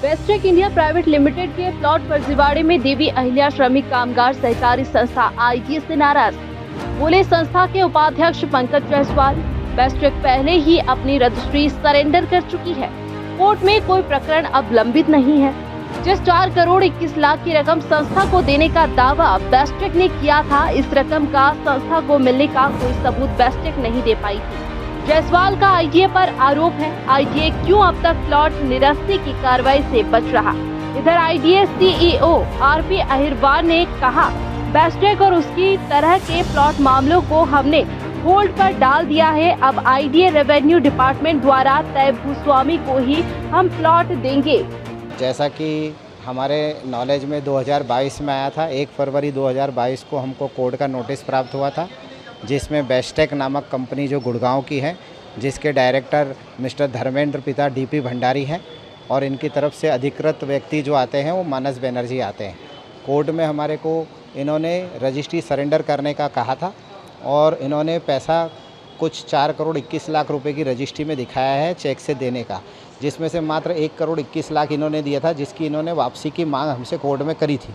Bestech India private limited के plot फर्जीवाड़े में देवी अहिल्या श्रमिक कामगार सहकारी संस्था आईजी से नाराज। बोले संस्था के उपाध्यक्ष पंकज जायसवाल, बेस्टेक पहले ही अपनी रजिस्ट्री सरेंडर कर चुकी है। कोर्ट में कोई प्रकरण अब लंबित नहीं है। जिस 4 करोड़ 21 लाख की रकम संस्था को देने का दावा बेस्टेक ने किया था, इस रकम का संस्था को मिलने का कोई सबूत बेस्टेक नहीं दे पाई थी। जायसवाल का आईजीए पर आरोप है, आईजीए क्यों अब तक प्लॉट निरस्ती की कार्रवाई से बच रहा। इधर आईडीए सीईओ आरपी अहिरवार ने कहा, बेस्टेक और उसकी तरह के प्लॉट मामलों को हमने होल्ड पर डाल दिया है। अब आईडीए रेवेन्यू डिपार्टमेंट द्वारा तय भूस्वामी को ही हम प्लॉट देंगे। जैसा कि हमारे नॉलेज में 2022 में आया था, 1 फरवरी 2022 को हमको कोर्ट का नोटिस प्राप्त हुआ था, जिसमें बेस्टेक नामक कंपनी जो गुड़गांव की है, जिसके डायरेक्टर मिस्टर धर्मेंद्र पिता डीपी भंडारी हैं, और इनकी तरफ से अधिकृत व्यक्ति जो आते हैं वो मानस बनर्जी आते हैं। कोर्ट में हमारे को इन्होंने रजिस्ट्री सरेंडर करने का कहा था और इन्होंने पैसा कुछ 4 करोड़ 21 लाख रुपए की रजिस्ट्री में दिखाया है चेक से देने का, जिसमें से मात्र 1 करोड़ 21 लाख इन्होंने दिया था, जिसकी इन्होंने वापसी की मांग हमसे कोर्ट में करी थी।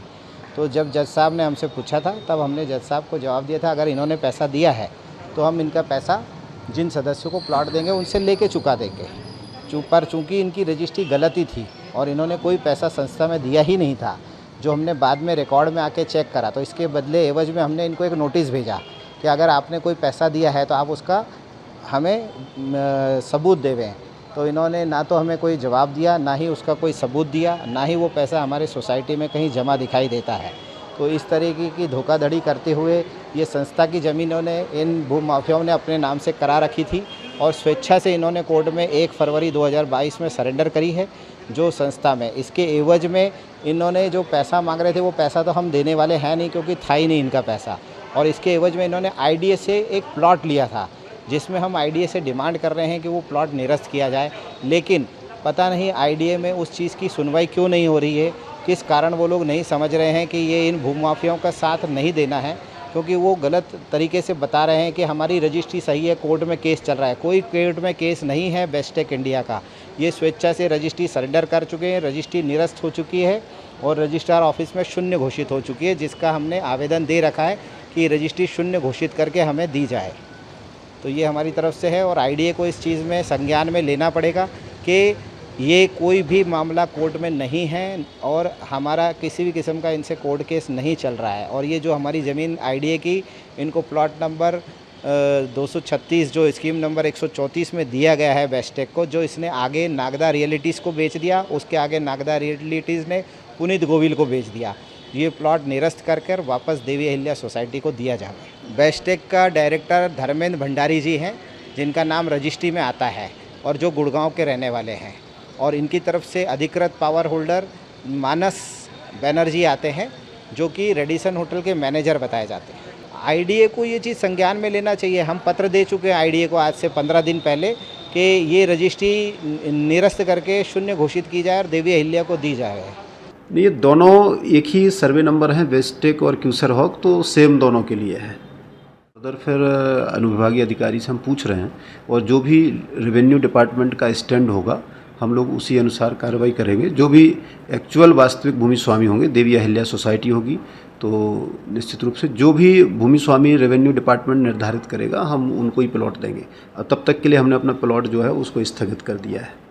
तो जब जज साहब ने हमसे पूछा था, तब हमने जज साहब को जवाब दिया था, अगर इन्होंने पैसा दिया है तो हम इनका पैसा जिन सदस्यों को प्लॉट देंगे उनसे लेके चुका देंगे। पर चूँकि इनकी रजिस्ट्री गलती थी और इन्होंने कोई पैसा संस्था में दिया ही नहीं था, जो हमने बाद में रिकॉर्ड में आके चेक करा, तो इसके बदले एवज में हमने इनको एक नोटिस भेजा कि अगर आपने कोई पैसा दिया है तो आप उसका हमें सबूत देवें। तो इन्होंने ना तो हमें कोई जवाब दिया, ना ही उसका कोई सबूत दिया, ना ही वो पैसा हमारे सोसाइटी में कहीं जमा दिखाई देता है। तो इस तरीके की धोखाधड़ी करते हुए ये संस्था की ज़मीनों ने इन भूमाफियाओं ने अपने नाम से करा रखी थी और स्वेच्छा से इन्होंने कोर्ट में 1 फरवरी 2022 में सरेंडर करी है जो संस्था में। इसके एवज में इन्होंने जो पैसा मांग रहे थे, वो पैसा तो हम देने वाले हैं नहीं, क्योंकि था ही नहीं इनका पैसा। और इसके एवज में इन्होंने आईडीए से एक प्लॉट लिया था, जिसमें हम आईडीए से डिमांड कर रहे हैं कि वो प्लॉट निरस्त किया जाए। लेकिन पता नहीं आईडीए में उस चीज़ की सुनवाई क्यों नहीं हो रही है, किस कारण वो लोग नहीं समझ रहे हैं कि ये इन भूमाफियाओं का साथ नहीं देना है, क्योंकि वो गलत तरीके से बता रहे हैं कि हमारी रजिस्ट्री सही है, कोर्ट में केस चल रहा है। कोई कोर्ट में केस नहीं है बेस्टेक इंडिया का। ये स्वेच्छा से रजिस्ट्री सरेंडर कर चुके हैं, रजिस्ट्री निरस्त हो चुकी है और रजिस्ट्रार ऑफिस में शून्य घोषित हो चुकी है, जिसका हमने आवेदन दे रखा है कि रजिस्ट्री शून्य घोषित करके हमें दी जाए। तो ये हमारी तरफ से है और आईडीए को इस चीज़ में संज्ञान में लेना पड़ेगा कि ये कोई भी मामला कोर्ट में नहीं है और हमारा किसी भी किस्म का इनसे कोर्ट केस नहीं चल रहा है। और ये जो हमारी ज़मीन आईडीए की, इनको प्लॉट नंबर 236 जो स्कीम नंबर 134 में दिया गया है बेस्टेक को, जो इसने आगे नागदा रियलिटीज़ को बेच दिया, उसके आगे नागदा रियलिटीज़ ने पुनीत गोविल को बेच दिया। ये प्लॉट निरस्त कर वापस देवी अहिल्या सोसाइटी को दिया जाए। बेस्टेक का डायरेक्टर धर्मेंद्र भंडारी जी हैं, जिनका नाम रजिस्ट्री में आता है और जो गुड़गांव के रहने वाले हैं, और इनकी तरफ से अधिकृत पावर होल्डर मानस बनर्जी आते हैं, जो कि रेडिसन होटल के मैनेजर बताए जाते हैं। आईडीए को ये चीज़ संज्ञान में लेना चाहिए। हम पत्र दे चुके हैं आईडीए को आज से 15 दिन पहले कि ये रजिस्ट्री निरस्त करके शून्य घोषित की जाए और देवी अहिल्या को दी जाए। नहीं, ये दोनों एक ही सर्वे नंबर हैं, बेस्टेक और क्यूसर हॉक, तो सेम दोनों के लिए है। उधर फिर अनुविभागीय अधिकारी से हम पूछ रहे हैं और जो भी रेवेन्यू डिपार्टमेंट का स्टैंड होगा हम लोग उसी अनुसार कार्रवाई करेंगे। जो भी एक्चुअल वास्तविक भूमि स्वामी होंगे, देवी अहिल्या सोसाइटी होगी, तो निश्चित रूप से जो भी भूमि स्वामी रेवेन्यू डिपार्टमेंट निर्धारित करेगा हम उनको ही प्लॉट देंगे। अब तब तक के लिए हमने अपना प्लॉट जो है उसको स्थगित कर दिया है।